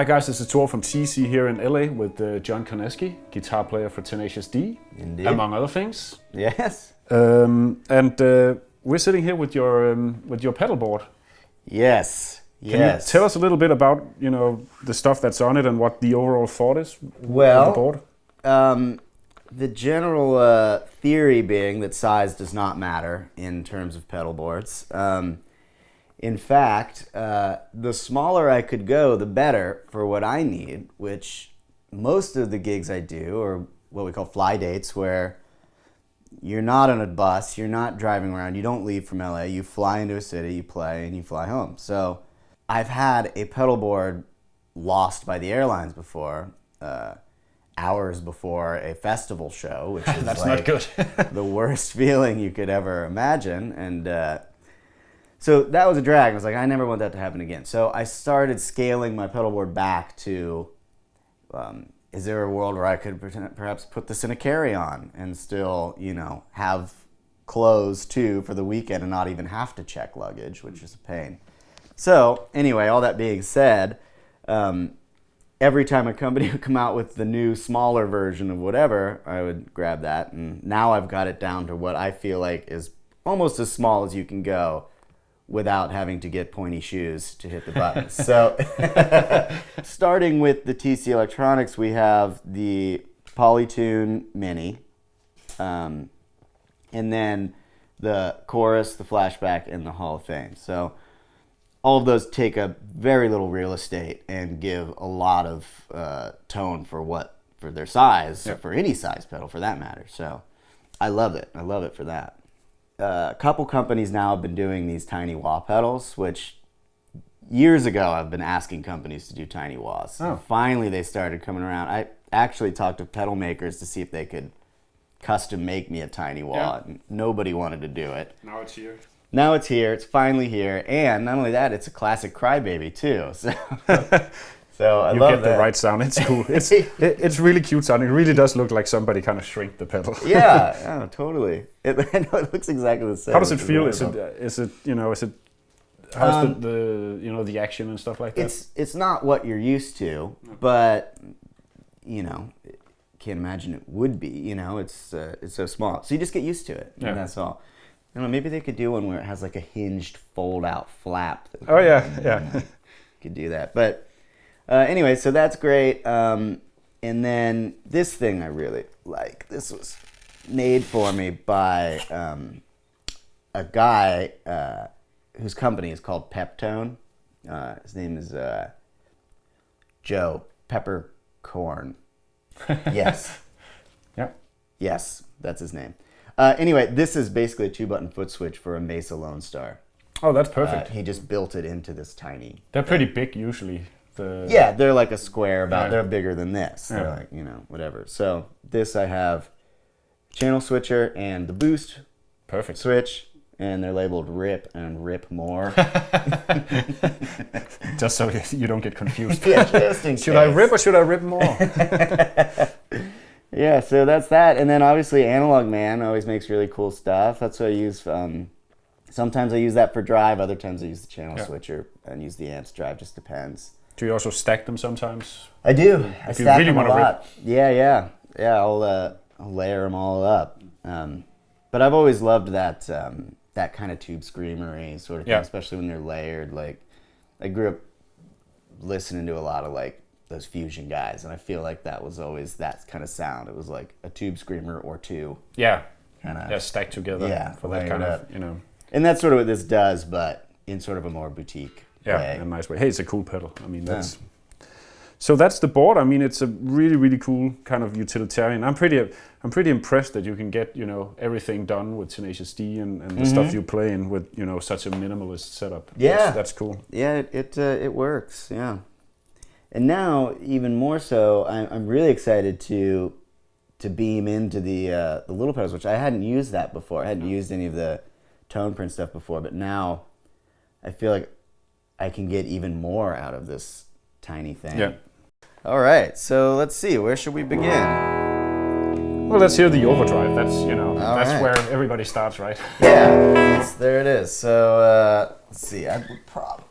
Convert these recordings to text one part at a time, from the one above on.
Hi guys, this is Tor from TC here in LA with John Konesky, guitar player for Tenacious D, Indeed. among other things. Yes. We're sitting here with your pedalboard. Yes. Can you tell us a little bit about the stuff that's on it and what the overall thought is of the board? The general theory being that size does not matter in terms of pedal boards. In fact, the smaller I could go, the better for what I need, which most of the gigs I do are what we call fly dates, where you're not on a bus, you're not driving around, you don't leave from LA, you fly into a city, you play, and you fly home. So I've had a pedal board lost by the airlines before, hours before a festival show, which is that's like not good. the worst feeling you could ever imagine. And so that was a drag. I was like, I never want that to happen again. So I started scaling my pedal board back to, is there a world where I could perhaps put this in a carry-on and still, have clothes too for the weekend and not even have to check luggage, which is a pain. So anyway, all that being said, every time a company would come out with the new smaller version of whatever, I would grab that. And now I've got it down to what I feel like is almost as small as you can go without having to get pointy shoes to hit the buttons. So starting with the TC Electronics, we have the Polytune Mini, and then the Chorus, the Flashback, and the Hall of Fame. So all of those take up very little real estate and give a lot of tone for their size, yep. For any size pedal for that matter. So I love it. I love it for that. A couple companies now have been doing these tiny wah pedals, which years ago I've been asking companies to do tiny wahs. Oh. Finally they started coming around. I actually talked to pedal makers to see if they could custom make me a tiny wah. Yeah. And nobody wanted to do it. Now it's here. Now it's here. It's finally here. And not only that, it's a classic crybaby too. So I you love get that. the right sound. It's cool. It's really cute sounding. It really does look like somebody kind of shrink the pedal. Yeah, totally. I know it looks exactly the same. How does it feel? Is it how's the action and stuff like that? It's not what you're used to, but can't imagine it would be. It's so small, so you just get used to it, and that's all. I don't know, maybe they could do one where it has like a hinged fold-out flap. Oh yeah. Could do that, but. Anyway, so that's great. And then this thing I really like. This was made for me by a guy whose company is called Peptone. His name is Joe Peppercorn. Yes. Yeah. Yes, that's his name. Anyway, this is basically a 2-button foot switch for a Mesa Lone Star. Oh, that's perfect. He just built it into this tiny... They're pretty big usually. Yeah, they're like a square they're bigger than this. They're Yeah. like, whatever. So this I have channel switcher and the boost Perfect. switch, and they're labeled RIP and RIP more. Just so you don't get confused. Yeah, just in Should I case. rip or should I rip more? Yeah, so that's that. And then obviously Analog Man always makes really cool stuff. That's what I use. Sometimes I use that for drive. Other times I use the channel switcher and use the amps drive. Just depends. Do you also stack them sometimes? I do. I If you stack really them a want to rip. lot. Yeah. I'll layer them all up. But I've always loved that that kind of tube screamery sort of thing, especially when they're layered. Like I grew up listening to a lot of like those fusion guys, and I feel like that was always that kind of sound. It was like a tube screamer or two. Yeah. Kinda, Stacked together. Yeah, For that kind of, And that's sort of what this does, but in sort of a more boutique way. In a nice way. Hey, it's a cool pedal. I mean, that's... So that's the board. I mean, it's a really, really cool kind of utilitarian. I'm pretty impressed that you can get, everything done with Tenacious D and the stuff you play in with, such a minimalist setup. Yeah. That's cool. Yeah, it works, yeah. And now, even more so, I'm really excited to beam into the little pedals, which I hadn't used that before. I hadn't used any of the tone print stuff before, but now I feel like I can get even more out of this tiny thing. Yeah. All right, so let's see. Where should we begin? Well, let's hear the overdrive. That's, that's right. where everybody starts, right? Yeah, there it is. So let's see. I would probably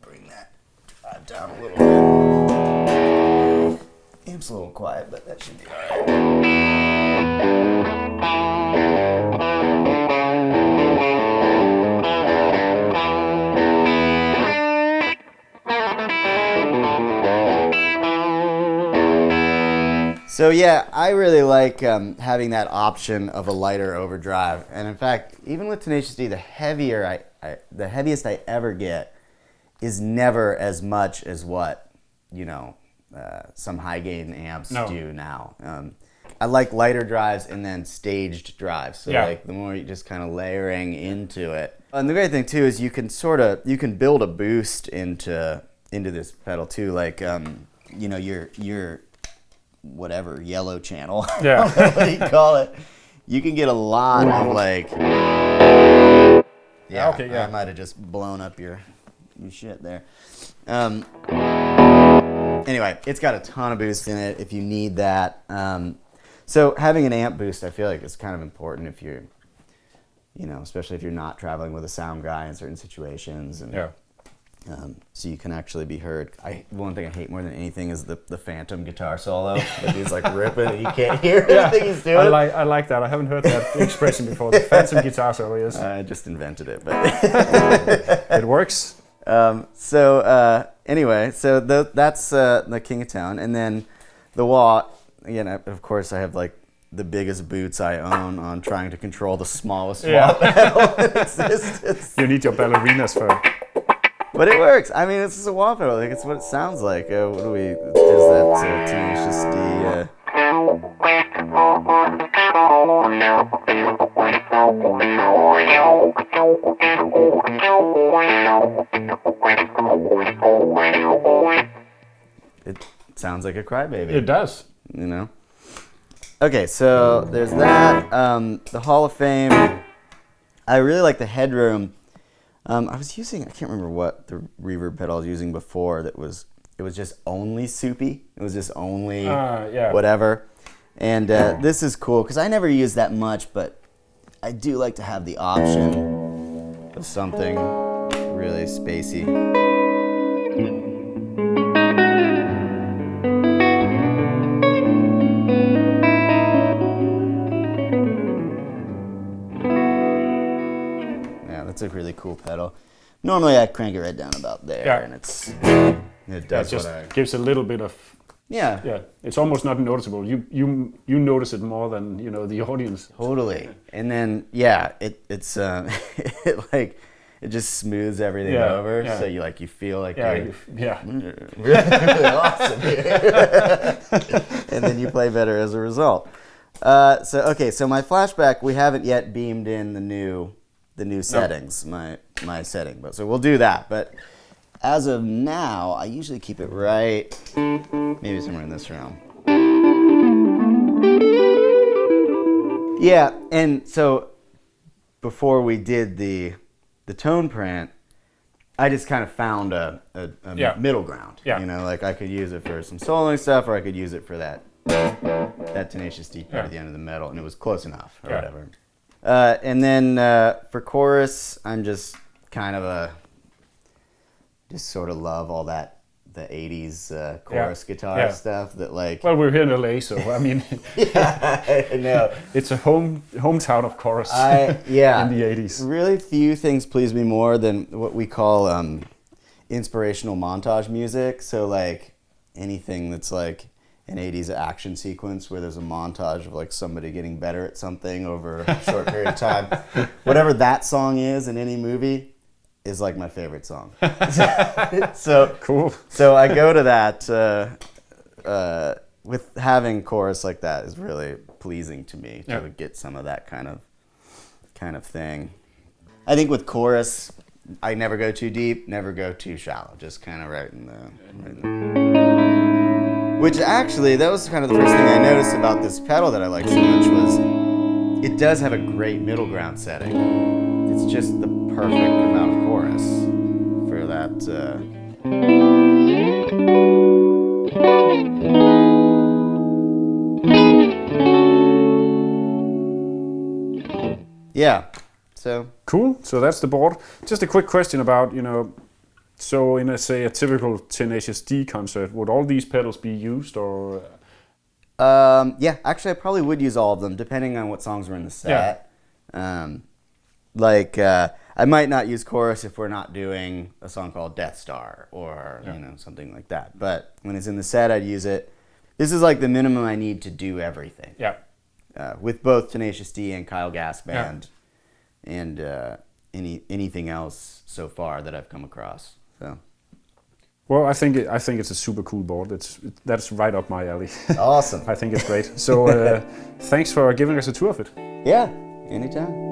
bring that drive down a little bit. Amp's a little quiet, but that should be all right. So yeah, I really like having that option of a lighter overdrive, and in fact, even with Tenacious D, the heaviest I ever get is never as much as what some high gain amps do now. I like lighter drives and then staged drives, so like the more you just kind of layering into it. And the great thing too is you can build a boost into this pedal too, like your whatever yellow channel, what do you call it? You can get a lot of like, I might have just blown up your shit there. Anyway, it's got a ton of boost in it if you need that. So having an amp boost, I feel like is kind of important if you're, especially if you're not traveling with a sound guy in certain situations. And so you can actually be heard. One thing I hate more than anything is the phantom guitar solo. That he's like ripping and you can't hear anything he's doing. I like that. I haven't heard that expression before. The phantom guitar solo, yes. I just invented it, but it works. Anyway, so that's the King of Town, and then the wah. Again, of course, I have like the biggest boots I own on trying to control the smallest wah pedal in existence. You need your ballerinas for. But it works. I mean, it's just a wah pedal. Like it's what it sounds like. What do we? There's that Tenacious D. It sounds like a crybaby. It does. Okay, so there's that. The Hall of Fame. I really like the headroom. I can't remember what the reverb pedal I was using before. It was just only soupy. It was just only whatever. And this is cool because I never use that much, but I do like to have the option of something really spacey. It's a really cool pedal. Normally I crank it right down about there, and it does just gives a little bit of it's almost not noticeable. You notice it more than the audience. Totally. And then it's it just smooths everything over, so you feel like you're really awesome here. And then you play better as a result. So my flashback, we haven't yet beamed in the new settings, my setting, but so we'll do that. But as of now, I usually keep it right, maybe somewhere in this realm. Yeah, and so before we did the tone print, I just kind of found a middle ground. Like I could use it for some soloing stuff, or I could use it for that Tenacious D part at the end of the metal, and it was close enough, or whatever. And then for chorus, I'm just kind of just sort of love all the 80s chorus guitar stuff that like. Well, we're here in LA, so I mean. I know. It's a hometown of chorus. In the 80s. Really few things please me more than what we call inspirational montage music. So like anything that's like an 80s action sequence where there's a montage of like somebody getting better at something over a short period of time. Whatever that song is in any movie is like my favorite song. So cool. So I go to that with having chorus like that is really pleasing to me to get some of that kind of thing. I think with chorus, I never go too deep, never go too shallow, just kind of right in the. Which actually, that was kind of the first thing I noticed about this pedal that I like so much was it does have a great middle ground setting. It's just the perfect amount of chorus for that. Yeah, so. Cool, so that's the board. Just a quick question about, So in a typical Tenacious D concert, would all these pedals be used, or? Yeah, actually, I probably would use all of them, depending on what songs were in the set. I might not use chorus if we're not doing a song called Death Star or something like that. But when it's in the set, I'd use it. This is like the minimum I need to do everything. Yeah. With both Tenacious D and Kyle Gass Band, and anything else so far that I've come across. So. Well, I think it's a super cool board. That's right up my alley. Awesome. I think it's great. So thanks for giving us a tour of it. Yeah, anytime.